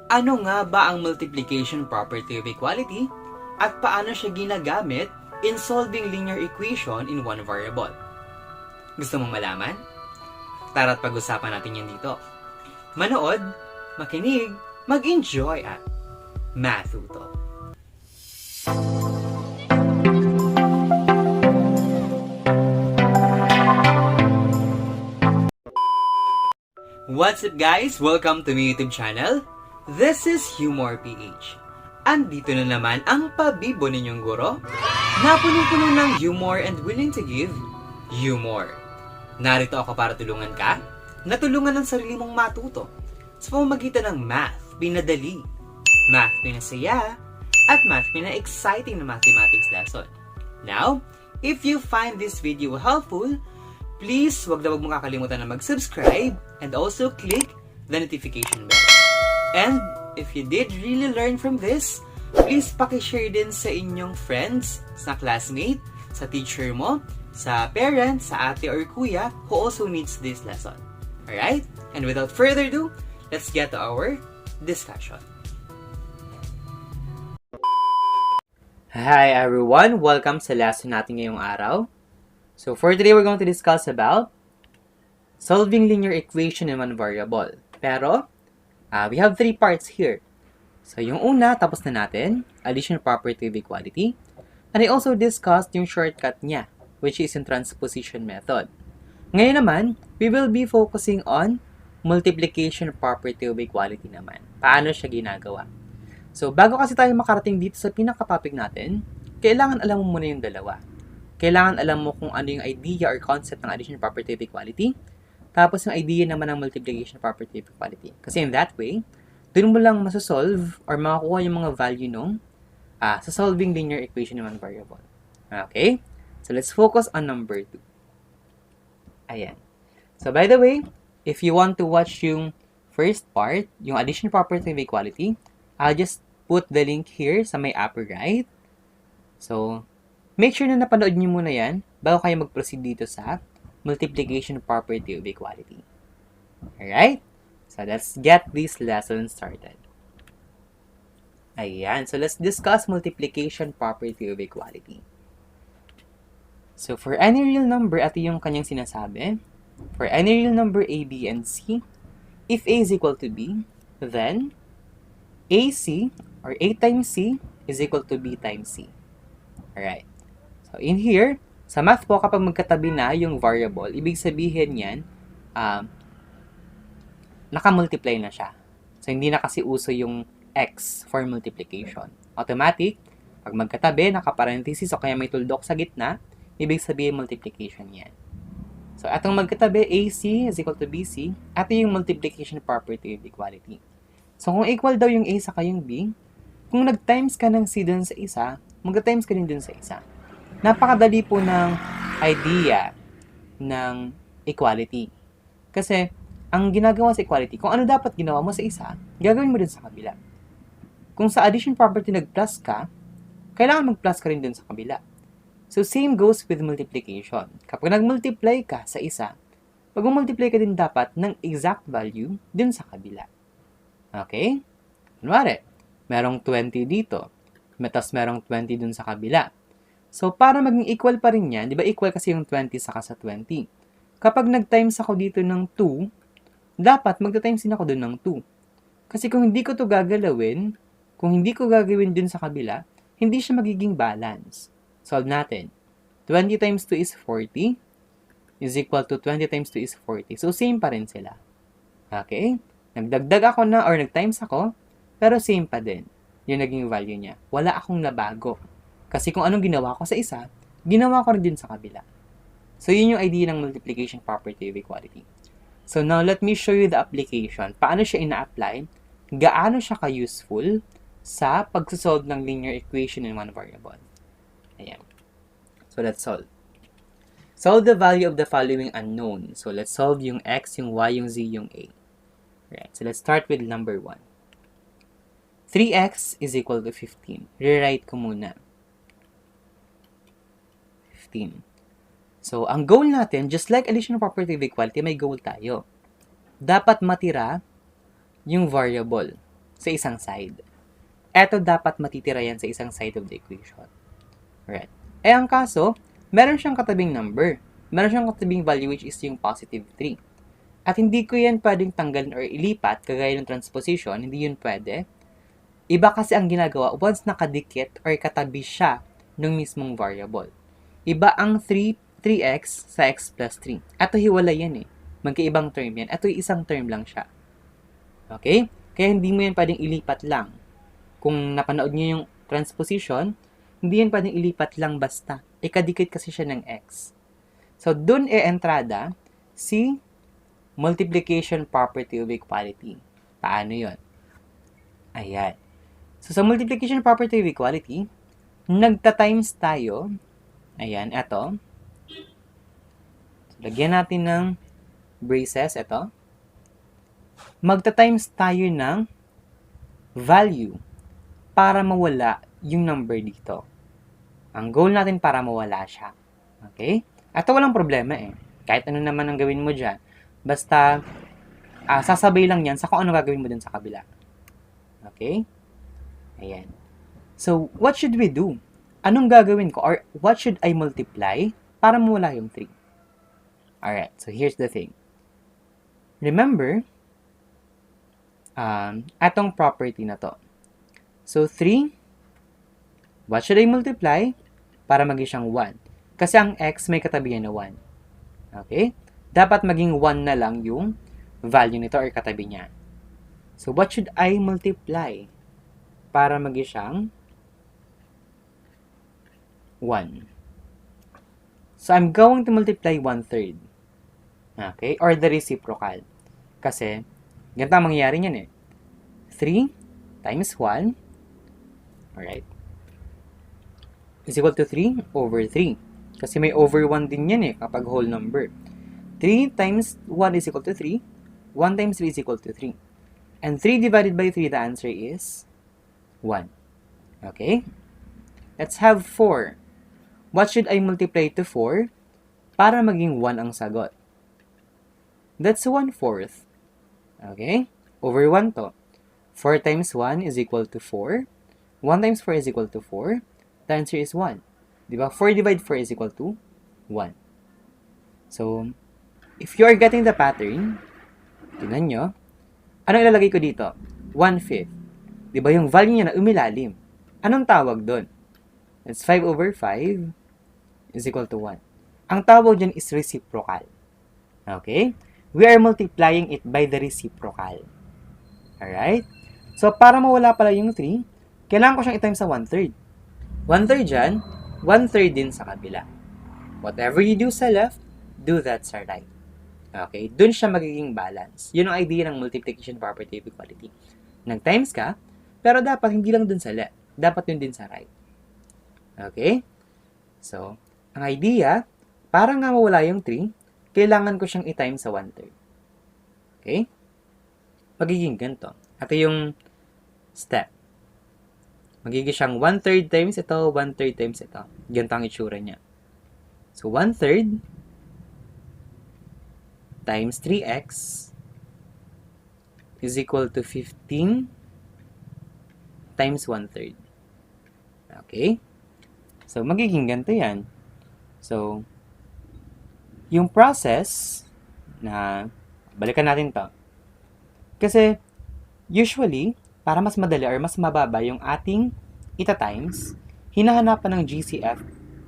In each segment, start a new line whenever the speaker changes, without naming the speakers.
Ano nga ba ang multiplication property of equality at paano siya ginagamit in solving linear equation in one variable? Gusto mong malaman? Tara't pag-usapan natin yan dito. Manood, makinig, mag-enjoy at matuto. What's up guys? Welcome to my YouTube channel. This is Humor PH. Andito na naman ang pabibo ninyong guro na punong-puno ng humor and willing to give humor. Narito ako para tulungan ka, natulungan ng sarili mong matuto sa pamamagitan ng math pinadali, math pinasaya, at math pina-exciting na mathematics lesson. Now, if you find this video helpful, please wag mo kakalimutan na mag-subscribe and also click the notification bell. And if you did really learn from this, please pakishare din sa inyong friends, sa classmate, sa teacher mo, sa parents, sa ate or kuya who also needs this lesson. Alright? And without further ado, let's get to our discussion. Hi everyone! Welcome sa lesson natin ngayong araw. So for today, we're going to discuss about solving linear equation in one variable. Pero, we have 3 parts here. So yung una, tapos na natin, addition property of equality. And I also discussed yung shortcut niya, which is yung transposition method. Ngayon naman, we will be focusing on multiplication property of equality naman. Paano siya ginagawa? So bago kasi tayo makarating dito sa pinaka-topic natin, kailangan alam mo muna yung dalawa. Kailangan alam mo kung ano yung idea or concept ng addition property of equality, tapos yung idea naman ng multiplication property of equality. Kasi in that way, doon mo lang masasolve or makakuha yung mga value nung sa solving linear equation in one variable. Okay? So let's focus on number 2. Ayan. So by the way, if you want to watch yung first part, yung addition property of equality, I'll just put the link here sa my upper right. So, make sure na napanood niyo muna yan bago kayo mag-proceed dito sa multiplication property of equality. Alright? So, let's get this lesson started. Ayan. So, let's discuss multiplication property of equality. So, for any real number, ito yung kanyang sinasabi. For any real number A, B, and C, if A is equal to B, then AC, or A times C, is equal to B times C. Alright. So, in here, sa math po, kapag magkatabi na yung variable, ibig sabihin yan, nakamultiply na siya. So, hindi na kasi uso yung x for multiplication. Automatic, pag magkatabi, nakaparenthesis, o kaya may tuldok sa gitna, ibig sabihin multiplication yan. So, atong magkatabi, AC is equal to BC, ito yung multiplication property of equality. So, kung equal daw yung A sa yung B, kung nag-times ka ng C dun sa isa, mag-times ka din dun sa isa. Napakadali po ng idea ng equality. Kasi, ang ginagawa sa equality, kung ano dapat ginawa mo sa isa, gagawin mo din sa kabila. Kung sa addition property nag-plus ka, kailangan mag-plus ka rin dun sa kabila. So, same goes with multiplication. Kapag nag-multiply ka sa isa, mag-multiply ka din dapat ng exact value dun sa kabila. Okay? Kunwari, merong 20 dito. Tapos merong 20 dun sa kabila. So, para maging equal pa rin yan, di ba equal kasi yung 20 saka sa 20. Kapag nag-times ako dito ng 2, dapat magta-times din ako dun ng 2. Kasi kung hindi ko to gagalawin, kung hindi ko gagawin dun sa kabila, hindi siya magiging balance. Solve natin. 20 times 2 is 40 is equal to 20 times 2 is 40. So, same pa rin sila. Okay? Nagdagdag ako na or nag-times ako, pero same pa din yung naging value niya. Wala akong nabago. Kasi kung anong ginawa ko sa isa, ginawa ko rin din sa kabila. So, yun yung idea ng multiplication property of equality. So, now let me show you the application. Paano siya ina-apply? Gaano siya ka-useful sa pagsasolve ng linear equation in one variable. Ayan. So, let's solve. Solve the value of the following unknown. So, let's solve yung x, yung y, yung z, yung a. Right. So, let's start with number 1. 3x is equal to 15. Rewrite ko muna. 15. So, ang goal natin, just like addition property of equality, may goal tayo. Dapat matira yung variable sa isang side. Eto dapat matitira yan sa isang side of the equation. Right. Ang kaso, meron siyang katabing number. Meron siyang katabing value which is yung positive 3. At hindi ko yan pwedeng tanggalin or ilipat kagaya ng transposition, hindi yun pwede. Iba kasi ang ginagawa once nakadikit or katabi siya ng mismong variable. Iba ang 3x sa x plus 3. Ito hiwalay yan Magkaibang term yan. Ito isang term lang siya. Okay? Kaya hindi mo yan pwedeng ilipat lang. Kung napanood niyo yung transposition, hindi yan pwedeng ilipat lang basta. Ikadikit kasi siya ng x. So, dun entrada si multiplication property of equality. Paano yon? Ayan. So, sa multiplication property of equality, nagta-times tayo. Ayan, eto. So, lagyan natin ng braces, eto. Magta-times tayo ng value para mawala yung number dito. Ang goal natin para mawala siya. Okay? Ito walang problema Kahit ano naman ang gawin mo dyan. Basta, sasabay lang yan sa kung ano gagawin mo dun sa kabila. Okay? Ayan. So, what should we do? Anong gagawin ko? Or what should I multiply para mawala yung 3? Alright, so here's the thing. Remember, atong property na to. So, 3, what should I multiply para maging siyang 1? Kasi ang x may katabi na 1. Okay? Dapat maging 1 na lang yung value nito or katabi niya. So, what should I multiply para maging siyang 1? So, I'm going to multiply 1/3. Okay? Or the reciprocal. Kasi, ganito ang mangyayari niyan 3 times 1, alright, is equal to 3 over 3. Kasi may over 1 din yan kapag whole number. 3 times 1 is equal to 3. 1 times 3 is equal to 3. And 3 divided by 3, the answer is 1. Okay? Let's have 4. What should I multiply to 4 para maging 1 ang sagot? That's 1/4. Okay? Over 1 to. 4 times 1 is equal to 4. 1 times 4 is equal to 4. The answer is 1. Diba? 4 divided 4 is equal to 1. So, if you are getting the pattern, tingnan nyo, anong ilalagay ko dito? 1/5. Diba yung value niya na umilalim? Anong tawag doon? It's 5 over 5 is equal to 1. Ang tawag dyan is reciprocal. Okay? We are multiplying it by the reciprocal. Alright? So, para mawala pala yung 3, kailangan ko siyang i-times sa 1/3. 1/3 dyan, 1/3 din sa kabila. Whatever you do sa left, do that sa right. Okay? Dun siya magiging balance. Yun ang idea ng multiplication property of equality. Nag-times ka, pero dapat hindi lang dun sa left. Dapat yun din sa right. Okay? So, ang idea, para nga mawala yung 3, kailangan ko siyang i-times sa 1/3. Okay? Magiging ganito. Ito yung step. Magiging siyang 1/3 times ito, 1/3 times ito. Ganito ang itsura niya. So, 1/3 times 3x is equal to 15 times 1/3. Okay? So, magiging ganito yan. So, yung process na, balikan natin to. Kasi, usually, para mas madali or mas mababa yung ating ita-times, hinahanapan ng GCF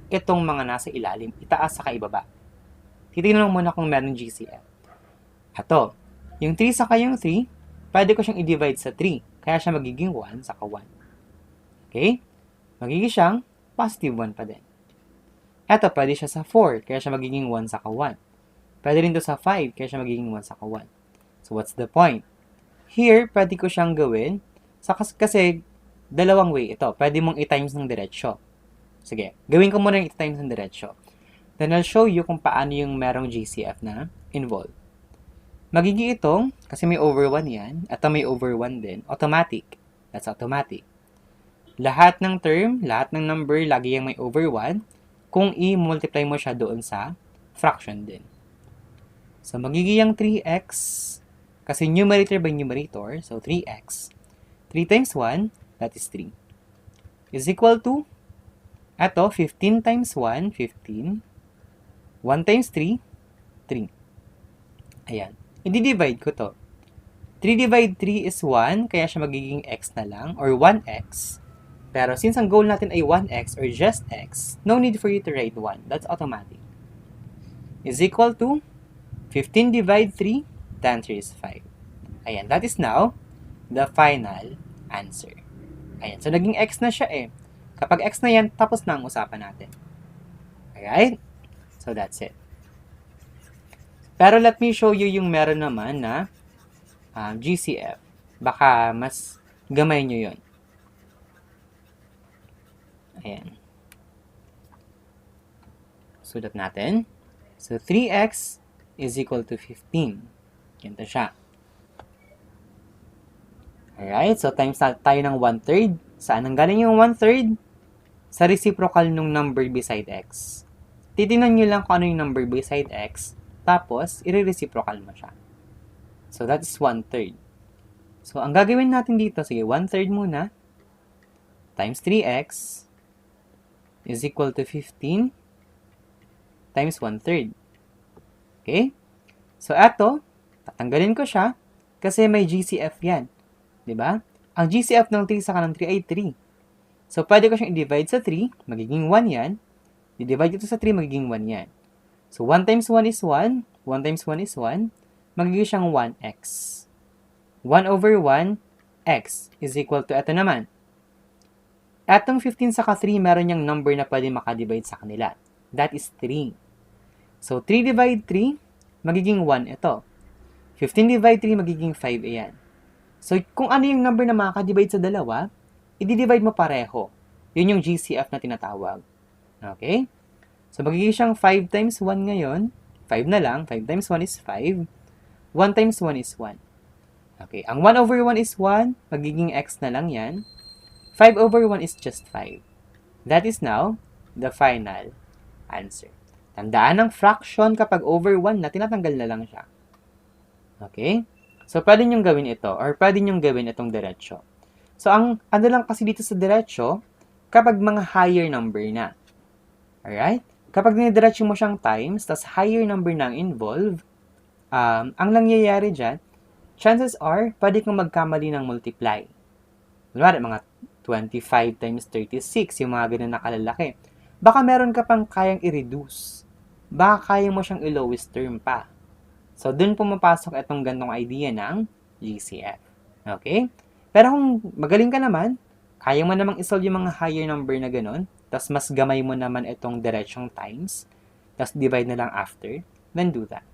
itong mga nasa ilalim, itaas sa kaibaba. Titignan muna kung meron GCF. Ato, yung 3 saka yung 3, pwede ko siyang i-divide sa 3. Kaya siya magiging 1 saka 1. Okay? Magiging siyang positive 1 pa din. Eto, pwede siya sa 4, kaya siya magiging 1 saka 1. Pwede rin to sa 5, kaya siya magiging 1 saka 1. So, what's the point? Here, pwede ko siyang gawin, kasi dalawang way ito. Pwede mong i-times ng diretsyo. Sige, gawin ko muna yung i-times ng diretsyo. Then, I'll show you kung paano yung merong GCF na involved. Magiging itong, kasi may over 1 yan, at may over 1 din, automatic. That's automatic. Lahat ng term, lahat ng number, lagi yung may over 1, kung i-multiply mo siya doon sa fraction din. So, magiging yung 3x, kasi numerator by numerator, so 3x. 3 3 times 1, that is 3. Is equal to, eto, 15 times 1, 15. 1 times 3, 3. Ayan. I-divide ko to. 3 divide 3 is 1, kaya siya magiging x na lang, or 1x. Pero since ang goal natin ay 1x or just x, no need for you to write 1. That's automatic. Is equal to 15 divide 3, the answer is 5. Ayan, that is now the final answer. Ayan, so naging x na siya eh. Kapag x na yan, tapos na ang usapan natin. Alright? So that's it. Pero let me show you yung meron naman na GCF. Baka mas gamay nyo yun. Ayan. Sulat natin. So 3x is equal to 15. Ganito siya. Alright, so times tayo ng 1/3. Saan ang galing yung 1/3? Sa reciprocal nung number beside x. Titingnan nyo lang kung ano yung number beside x, tapos i-reciprocal mo siya. So that is 1/3. So ang gagawin natin dito, sige, 1/3 muna, times 3x is equal to 15 times 1/3. Okay? So eto, tatanggalin ko siya kasi may GCF yan. Diba? Ang GCF ng 3 sa kanang 3 ay 3. So, pwede ko siyang i-divide sa 3, magiging 1 yan. I-divide ito sa 3, magiging 1 yan. So, 1 times 1 is 1. 1 times 1 is 1. Magiging siyang 1x. 1 over 1, x is equal to, ito naman. Etong 15 saka 3, meron niyang number na pwede makadivide sa kanila. That is 3. So, 3 divide 3, magiging 1 ito. 15 divide 3, magiging 5 ayan. So, kung ano yung number na makakadivide sa dalawa, i-divide mo pareho. Yun yung GCF na tinatawag. Okay? So, magiging siyang 5 times 1 ngayon. 5 na lang. 5 times 1 is 5. 1 times 1 is 1. Okay. Ang 1 over 1 is 1. Magiging x na lang yan. 5 over 1 is just 5. That is now the final answer. Tandaan ng fraction kapag over 1 na tinatanggal na lang siya. Okay? So, pwede nyong gawin ito or pwede nyong gawin itong diretsyo. So, ang ano lang kasi dito sa diretsyo, kapag mga higher number na. Alright? Kapag dinidiretsyo mo siyang times, tas higher number na ang involved, ang nangyayari dyan, chances are, pwede kang magkamali ng multiply. Kunwari, mga 25 times 36, yung mga ganun na kalalaki. Baka meron ka pang kayang i-reduce. Baka kaya mo siyang i-lowest term pa. So, dun pumapasok itong gantong idea ng GCF. Okay? Pero kung magaling ka naman, kaya mo namang isolve yung mga higher number na ganun, tas mas gamay mo naman itong diretsyong times, tas divide na lang after, then do that.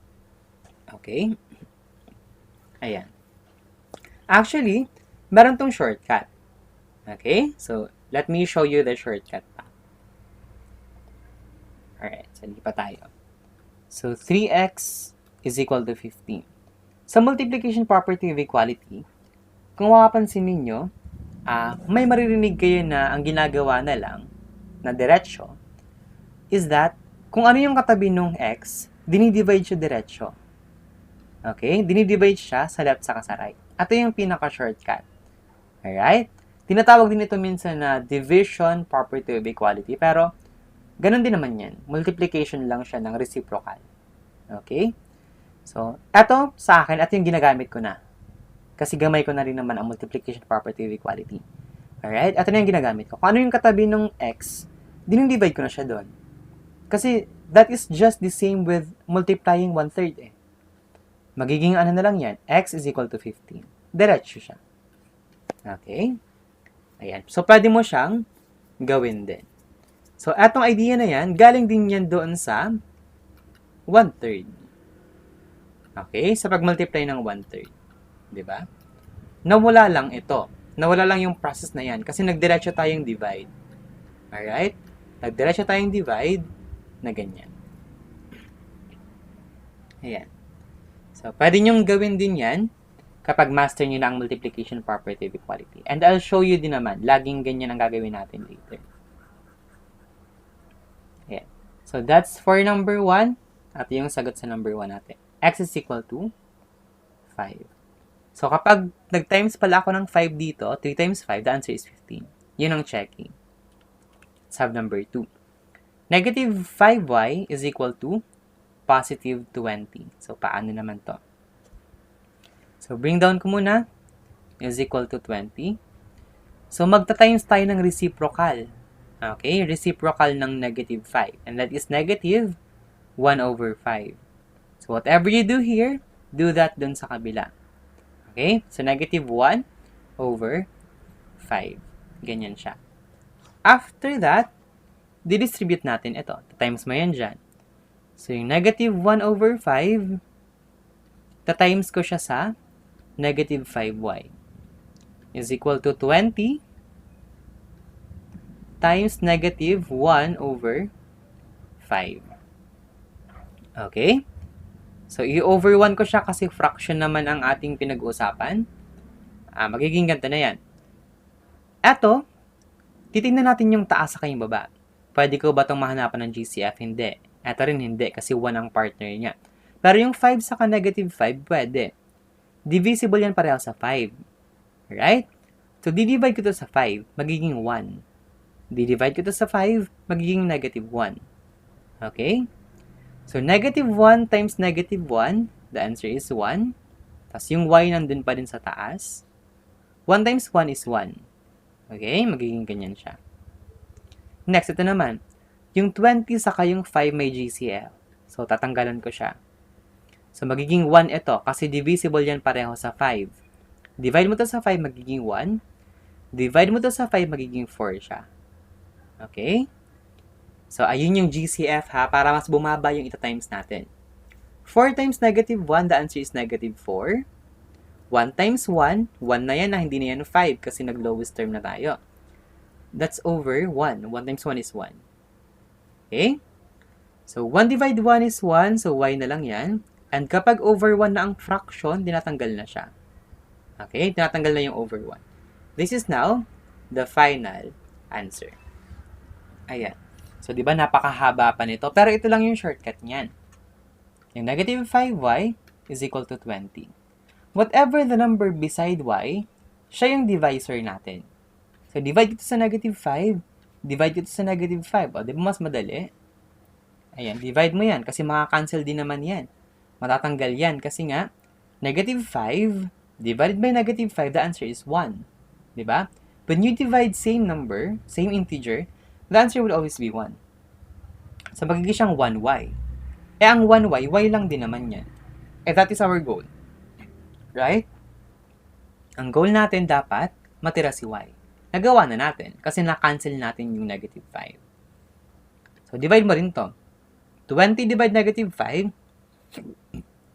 Okay? Ayan. Actually, meron tong shortcut. Okay? So, let me show you the shortcut pa. Alright, so pa tayo. So, 3x is equal to 15. Sa multiplication property of equality, kung mapapansin ninyo, may maririnig kayo na ang ginagawa na lang, na diretsyo, is that, kung ano yung katabi ng x, dinidivide siya diretsyo. Okay? Dinidivide siya sa left saka sa right. Ito yung pinaka-shortcut. Alright? Tinatawag din ito minsan na division property of equality, pero ganun din naman yan. Multiplication lang siya ng reciprocal. Okay? So, eto sa akin, ito yung ginagamit ko na. Kasi gamay ko na rin naman ang multiplication property of equality. Alright? Ito na yung ginagamit ko. Kung ano yung katabi ng x, dinidivide ko na siya doon. Kasi, that is just the same with multiplying 1/3 eh. Magiging ano na lang yan, x is equal to 15. Diretso siya. Okay? Ayan. So, pwede mo siyang gawin din. So, etong idea na yan, galing din yan doon sa 1/3. Okay? Sa pag-multiply ng 1/3. Diba? Nawala lang ito. Nawala lang yung process na yan kasi nagdiretso tayong divide. Alright? Nagdiretso tayong divide na ganyan. Ayan. So, pwede nyong gawin din yan kapag master nyo na ang multiplication property of equality. And I'll show you din naman. Laging ganyan ang gagawin natin later. Ayan. So, that's for number 1. At yung sagot sa number 1 natin. X is equal to 5. So, kapag nag-times pala ako ng 5 dito, 3 times 5, the answer is 15. Yun ang checking. Let's have number 2. Negative 5y is equal to positive 20. So, paano naman to? So, bring down ko muna is equal to 20. So, magta-times tayo ng reciprocal. Okay? Reciprocal ng negative 5. And that is negative 1 over 5. So, whatever you do here, do that dun sa kabila. Okay? So, negative 1 over 5. Ganyan siya. After that, didistribute natin ito. Times mo yan dyan. So, yung negative 1 over 5, ta-times ko siya sa negative 5y is equal to 20 times negative 1 over 5. Okay? So, i-over 1 ko siya kasi fraction naman ang ating pinag-uusapan. Magiging ganito na yan. Eto, titignan natin yung taas sa kayong baba. Pwede ko ba itong mahanapan ng GCF? Hindi. Eto rin hindi kasi 1 ang partner niya. Pero yung 5 saka negative 5, pwede. Divisible yan pareho sa 5. Right? So, didivide ko to sa 5, magiging 1. Didivide ko to sa 5, magiging negative 1. Okay? So, negative 1 times negative 1, the answer is 1. Tapos yung y nandun pa din sa taas. 1 times 1 is 1. Okay? Magiging ganyan siya. Next, ito naman. Yung 20 saka yung 5 may GCF. So, tatanggalan ko siya. So, magiging 1 ito kasi divisible yan pareho sa 5. Divide mo to sa 5, magiging 1. Divide mo to sa 5, magiging 4 siya. Okay? So, ayun yung GCF ha, para mas bumaba yung ita-times natin. 4 times negative 1, the answer is negative 4. 1 times 1, 1 na yan na, hindi na yan 5 kasi nag-lowest term na tayo. That's over 1. 1 times 1 is 1. Okay? So, 1 divide 1 is 1, so y na lang yan. And kapag over 1 na ang fraction, dinatanggal na siya. Okay? Tinatanggal na yung over 1. This is now the final answer. Ayan. So, di ba napakahaba pa nito? Pero ito lang yung shortcut niyan. Yung negative 5y is equal to 20. Whatever the number beside y, siya yung divisor natin. So, divide ito sa negative 5. Divide ito sa negative 5. O, di ba mas madali? Ayan, divide mo yan kasi makakancel din naman yan. Matatanggal yan kasi nga, negative 5 divided by negative 5, the answer is 1. Diba? When you divide same number, same integer, the answer will always be 1. So, magiging siyang 1y. Ang 1y, y lang din naman yan. That is our goal. Right? Ang goal natin dapat, matira si y. Nagawa na natin kasi na-cancel natin yung negative 5. So, divide mo rin to. 20 divide negative 5,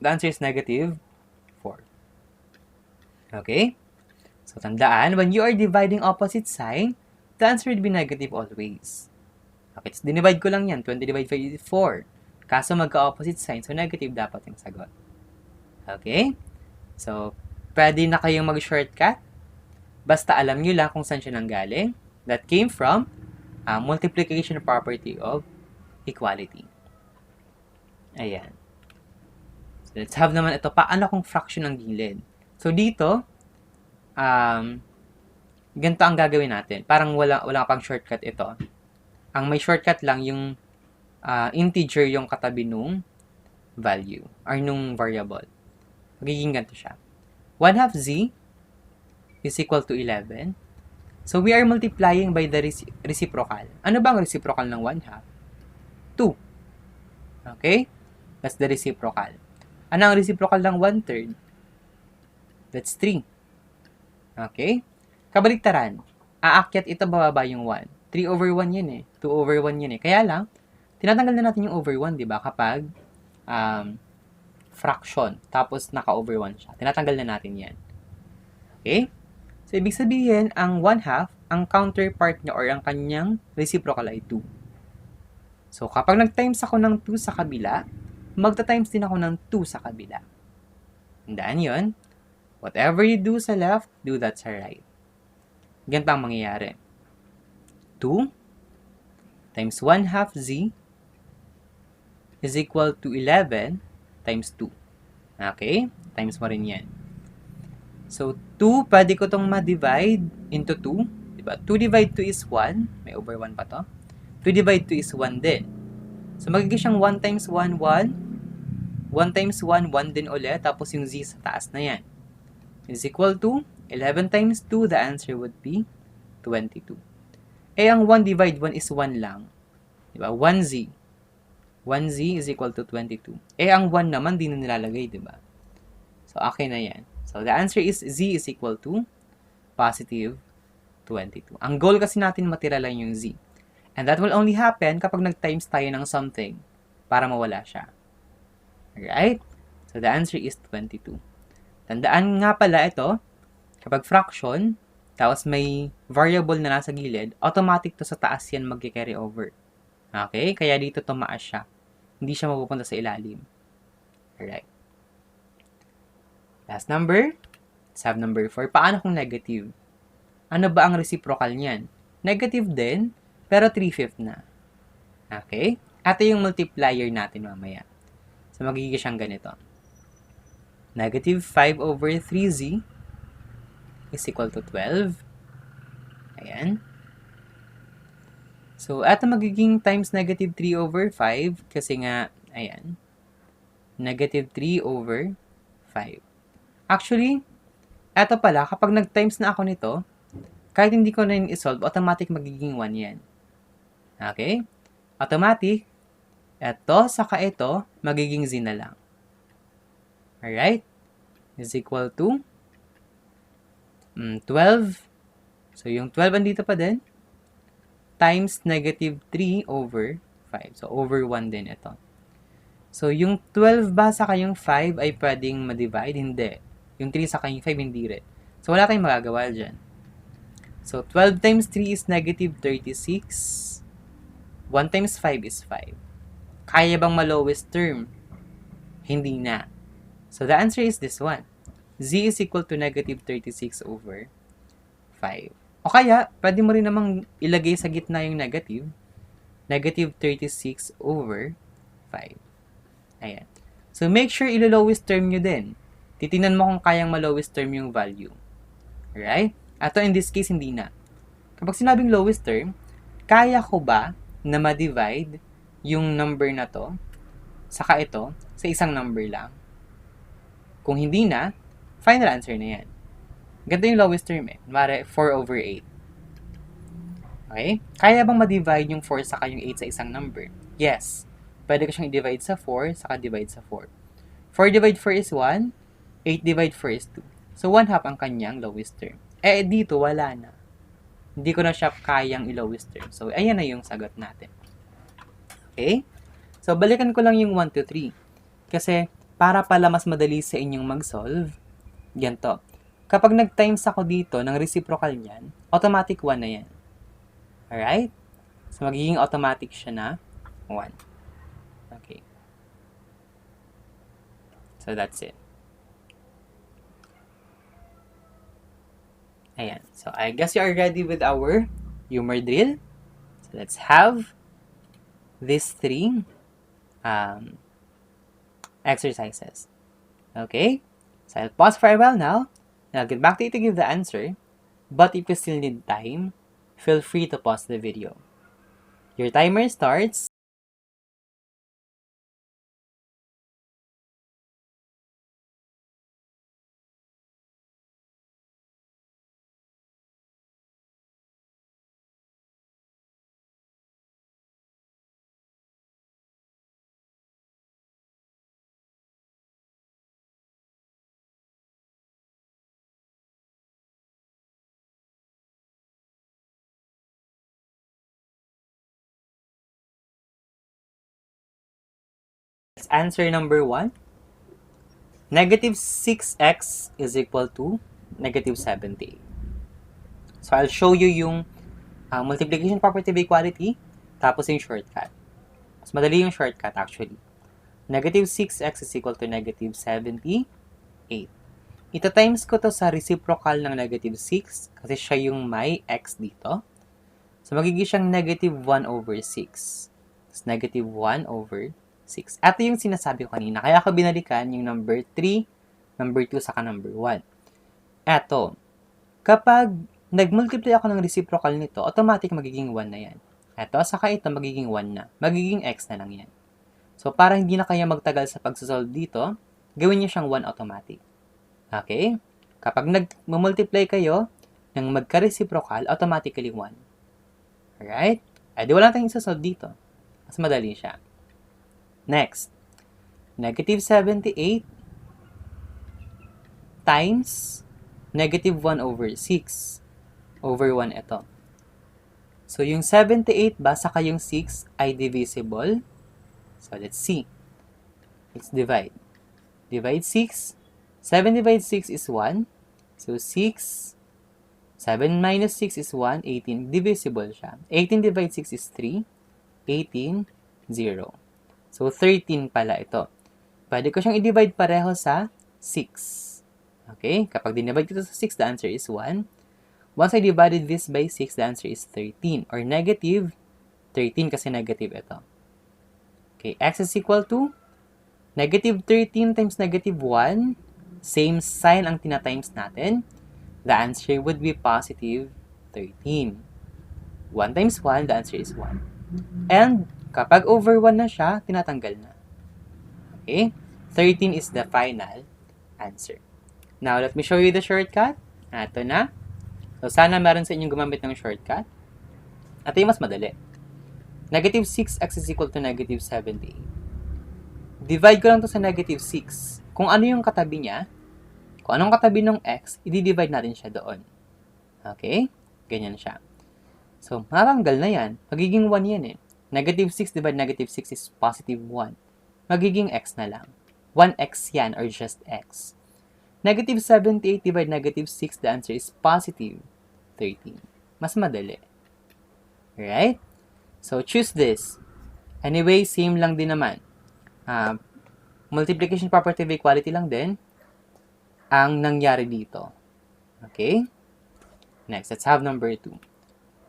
the answer is negative 4. Okay? So, tandaan, when you are dividing opposite sign, the answer would be negative always. Okay, so dinivide ko lang yan. 20 divided by 4. Kaso magka-opposite sign, so negative dapat yung sagot. Okay? So, pwede na kayong mag-shortcut. Basta alam nyo lang kung saan siya nanggaling. That came from multiplication property of equality. Ayan. So, let's have naman ito. Paano kung fraction ng gilid? So, dito, ganito ang gagawin natin. Parang wala pang shortcut ito. Ang may shortcut lang yung integer yung katabi nung value or nung variable. Magiging ganito siya. 1/2 z is equal to 11. So, we are multiplying by the reciprocal. Ano ba ang reciprocal ng 1/2? 2. Okay? That's the reciprocal. Ano ang reciprocal ng 1/3? That's 3. Okay? Kabaliktaran. Aakyat ito, bababa yung 1. 3 over 1 yun eh. 2 over 1 yun eh. Kaya lang, tinatanggal na natin yung over 1, di ba? Kapag fraction. Tapos, naka-over 1 siya. Tinatanggal na natin yan. Okay? So, ibig sabihin, ang 1/2, ang counterpart niya or ang kanyang reciprocal ay 2. So, kapag nag-times ako ng 2 sa kabila, magta-times din ako ng 2 sa kabila. Tandaan yun. Whatever you do sa left, do that sa right. Ganito ang mangyayari. 2 times 1/2 z is equal to 11 times 2. Okay? Times mo rin yan. So, 2, pwede ko itong ma-divide into 2. Diba? 2 divide 2 is 1. May over 1 pa to. 2 divide 2 is 1 din. So, magiging siyang 1 times 1, 1. 1 times 1, 1 din ulit. Tapos yung z sa taas na yan. Is equal to 11 times 2. The answer would be 22. Eh, ang 1 divide 1 is 1 lang. Diba? 1z. 1z is equal to 22. Eh, ang 1 naman, di na nilalagay, diba? So, okay na yan. So, the answer is z is equal to positive 22. Ang goal kasi natin matira lang yung z. And that will only happen kapag nag-times tayo ng something para mawala siya. Alright? So, the answer is 22. Tandaan nga pala ito, kapag fraction, tapos may variable na nasa gilid, automatic to sa taas yan mag-carry over. Okay? Kaya dito tumaas siya. Hindi siya mapupunta sa ilalim. Alright. Last number, sub number 4. Paano kung negative? Ano ba ang reciprocal niyan? Negative din, pero 3/5 na. Okay? Ito yung multiplier natin mamaya. So, magiging siyang ganito. Negative 5 over 3z is equal to 12. Ayan. So, ito magiging times negative 3 over 5 kasi nga, ayan, negative 3 over 5. Actually, ito pala, kapag nag-times na ako nito, kahit hindi ko na yun isolve, automatic magiging 1 yan. Okay? Automatic, ito, saka ito, magiging z na lang. Alright? Is equal to 12. So, yung 12 andito pa din. Times negative 3 over 5. So, over 1 din ito. So, yung 12 ba saka yung 5 ay pwedeng ma-divide? Hindi. Yung 3 saka yung 5, hindi rin. So, wala tayong magagawa dyan. So, 12 times 3 is negative 36. 1 times 5 is 5. Kaya bang ma-lowest term? Hindi na. So, the answer is this one. Z is equal to negative 36 over 5. O kaya, pwede mo rin namang ilagay sa gitna yung negative. Negative 36 over 5. Ayan. So, make sure ilo-lowest term nyo din. Titingnan mo kung kayang ma-lowest term yung value. Alright? Ato in this case, hindi na. Kapag sinabing lowest term, kaya ko ba na ma-divide yung number na to, saka ito, sa isang number lang? Kung hindi na, final answer na yan. Ganito yung lowest term eh. Mara 4 over 8. Okay? Kaya bang ma-divide yung 4 saka yung 8 sa isang number? Yes. Pwede ko siyang i-divide sa 4 saka divide sa 4. 4 divide 4 is 1. 8 divide 4 is 2. So, 1/2 ang kanyang lowest term. Eh, dito, wala na. Hindi ko na siya kayang i-lowest term. So, ayan na yung sagot natin. Okay? So, balikan ko lang yung 1, 2, 3. Kasi, para pala mas madali sa inyong mag-solve, ganito. Kapag nag-times ako dito ng reciprocal niyan, automatic 1 na yan. Alright? So, magiging automatic siya na 1. Okay. So, that's it. Ayan. So, I guess you are ready with our humor drill. So, let's have these 3 exercises. Okay? So, I'll pause for a while now. And I'll get back to you to give the answer. But if you still need time, feel free to pause the video. Your timer starts. Let's answer number 1. Negative 6x is equal to negative 70. So, I'll show you yung multiplication property of equality, tapos yung shortcut. Mas madali yung shortcut actually. Negative 6x is equal to negative 78. Ito times ko to sa reciprocal ng negative 6 kasi siya yung may x dito. So, magiging siyang negative 1 over 6. It's negative 1 over 6. Ito yung sinasabi ko kanina. Kaya ako binalikan yung number 3, number 2, saka number 1. Eto, kapag nag-multiply ako ng reciprocal nito, automatic magiging 1 na yan. Eto, saka ito magiging 1 na. Magiging x na lang yan. So, para hindi na kayo magtagal sa pagsasolve dito, gawin niyo siyang 1 automatic. Okay? Kapag nag-multiply kayo ng magka-reciprocal, automatically 1. Alright? Di wala tayong isasolve dito. Mas madali siya. Next, negative 78 times negative 1 over 6 over 1 ito. So, yung 78 ba saka yung 6 ay divisible? So, let's see. Let's divide. Divide 6. 7 divided 6 is 1. So, 6. 7 minus 6 is 1. 18. Divisible siya. 18 divided 6 is 3. 18, 0. So, 13 pala ito. Pwede ko siyang i-divide pareho sa 6. Okay? Kapag dinivide ko ito sa 6, the answer is 1. Once I divided this by 6, the answer is 13. Or negative 13 kasi negative ito. Okay, x is equal to negative 13 times negative 1. Same sign ang tinatimes natin. The answer would be positive 13. 1 times 1, the answer is 1. And kapag over 1 na siya, tinatanggal na. Okay? 13 is the final answer. Now, let me show you the shortcut. Ito na. So, sana meron sa inyong gumamit ng shortcut. Ito yung mas madali. Negative 6x is equal to negative 78. Divide ko lang to sa negative 6. Kung ano yung katabi niya, kung anong katabi ng x, i-divide natin siya doon. Okay? Ganyan siya. So, matanggal na yan. Magiging 1 yan eh. Negative 6 divided negative 6 is positive 1. Magiging x na lang. 1x yan or just x. Negative 78 divided negative 6, the answer is positive 13. Mas madali. Right? So, choose this. Anyway, same lang din naman. Multiplication property of equality lang din ang nangyari dito. Okay? Next, let's have number 2.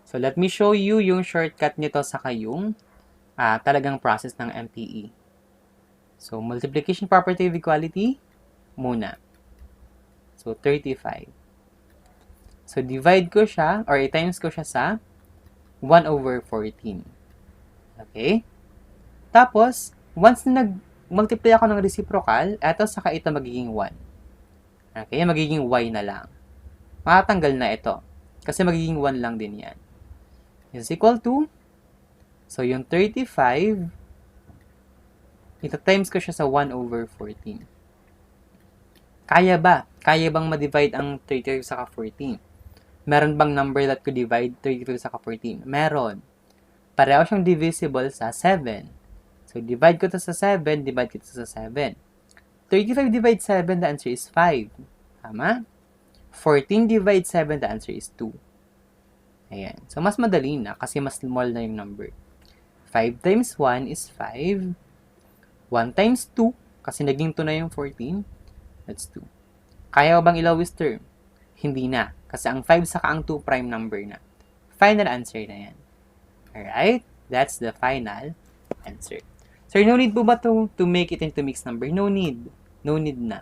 So, let me show you yung shortcut nito sa kayong talagang process ng MPE. So, multiplication property of equality muna. So, 35. So, divide ko siya, or i-times ko siya sa 1 over 14. Okay? Tapos, once na nag-multiply ako ng reciprocal, eto saka ito magiging 1. Okay? Magiging y na lang. Makatanggal na ito. Kasi magiging 1 lang din yan. Is equal to, so yung 35, ito-times ko siya sa 1 over 14. Kaya ba? Kaya bang ma-divide ang 35 saka 14? Meron bang number that could divide 35 saka 14? Meron. Pareho siyang divisible sa 7. So, divide ko to sa 7, divide ko to sa 7. 35 divide 7, the answer is 5. Tama? 14 divide 7, the answer is 2. Ayan. So, mas madali na kasi mas small na yung number. 5 times 1 is 5. 1 times 2, kasi naging 2 na yung 14, that's 2. Kaya bang ilowest term? Hindi na. Kasi ang 5 saka ang 2 prime number na. Final answer na yan. Alright? That's the final answer. So, no need po ba to make it into mixed number? No need. No need na.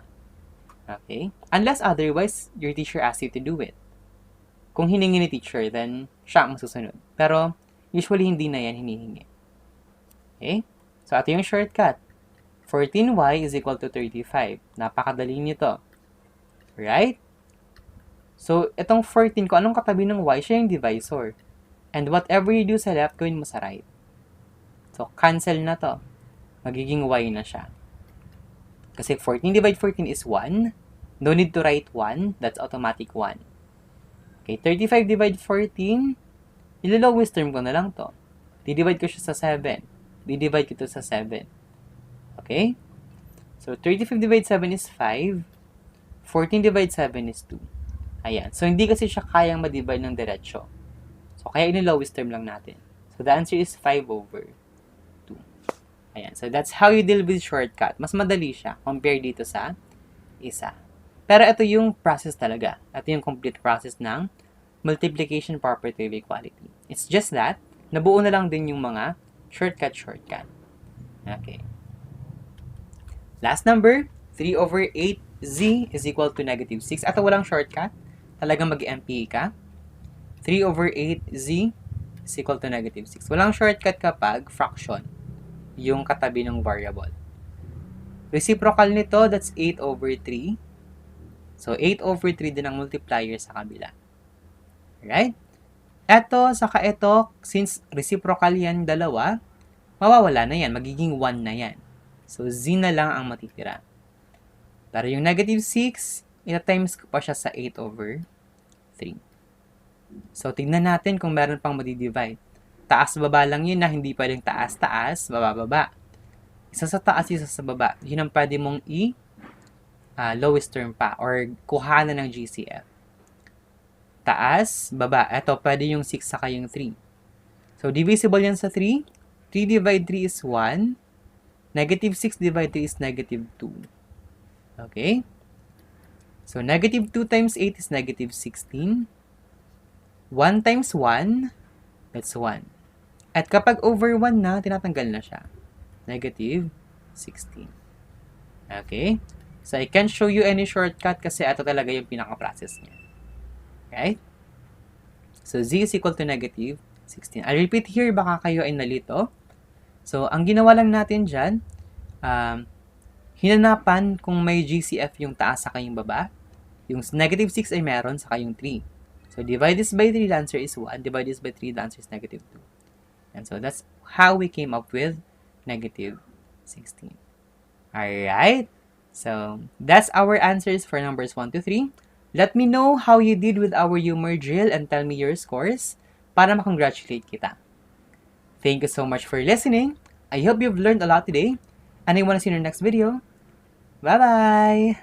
Okay? Unless otherwise, your teacher asks you to do it. Kung hiningi ni teacher, then siya ang susunod. Pero, usually hindi na yan hinihingi. Okay? So, ito yung shortcut. 14y is equal to 35. Napakadali nito. Right? So, itong 14, kung anong katabi ng y, siya yung divisor. And whatever you do sa left, gawin mo sa right. So, cancel na to. Magiging y na siya. Kasi 14 divide 14 is 1. No need to write 1. That's automatic 1. Okay, 35 divide 14. Ililowest term ko na lang to. Didivide ko siya sa 7. Didivide ko to sa 7. Okay? So, 35 divide 7 is 5. 14 divide 7 is 2. Ayan. So, hindi kasi siya kayang ma-divide ng diretsyo. So, kaya ini-lowest term lang natin. So, the answer is 5 over 2. Ayan. So, that's how you deal with shortcut. Mas madali siya compare dito sa isa. Pero ito yung process talaga. Ito yung complete process ng multiplication property of equality. It's just that, nabuo na lang din yung mga shortcut. Okay. Last number, 3 over 8z is equal to negative 6. At walang shortcut. Talagang mag-MPE ka. 3 over 8z is equal to negative 6. Walang shortcut kapag fraction yung katabi ng variable. Reciprocal nito, that's 8 over 3. So, 8 over 3 din ang multiplier sa kabila. Alright? Eto, saka ito, since reciprocal yan dalawa, mawawala na yan. Magiging 1 na yan. So, z na lang ang matitira. Pero yung negative 6, ita-times ko pa siya sa 8 over 3. So, tignan natin kung meron pang madi-divide. Taas-baba lang yun na hindi pwedeng taas-taas, baba-baba. Isa sa taas, isa sa baba. Yun ang pwede mong lowest term pa or kuhanan ng GCF. Taas, baba. Ito, pwede yung 6 saka yung 3. So, divisible yan sa 3. 3 divide 3 is 1. Negative 6 divide 3 is negative 2. Okay? So, negative 2 times 8 is negative 16. 1 times 1, that's 1. At kapag over 1 na, tinatanggal na siya. Negative 16. Okay? So, I can't show you any shortcut kasi ito talaga yung pinaka-process niya. Right? So, z is equal to negative 16. I'll repeat here, baka kayo ay nalito. So, ang ginawa lang natin dyan, hinanapan kung may GCF yung taas saka yung baba. Yung negative 6 ay meron saka yung 3. So, divide this by 3, the answer is 1. Divide this by 3, the answer is negative 2. And so, that's how we came up with negative 16. Alright? So, that's our answers for numbers 1 to 3. Let me know how you did with our humor drill and tell me your scores para makongratulate kita. Thank you so much for listening. I hope you've learned a lot today. And I want to see you in the next video. Bye-bye!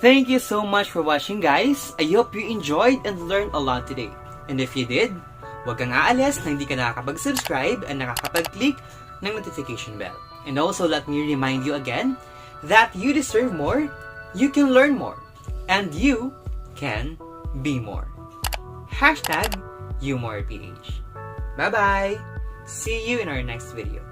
Thank you so much for watching, guys. I hope you enjoyed and learned a lot today. And if you did, huwag kang aalis na hindi ka nakakapag-subscribe and nakakapag-click ng notification bell. And also, let me remind you again that you deserve more, you can learn more, and you can be more. #HumorPH. Bye-bye! See you in our next video.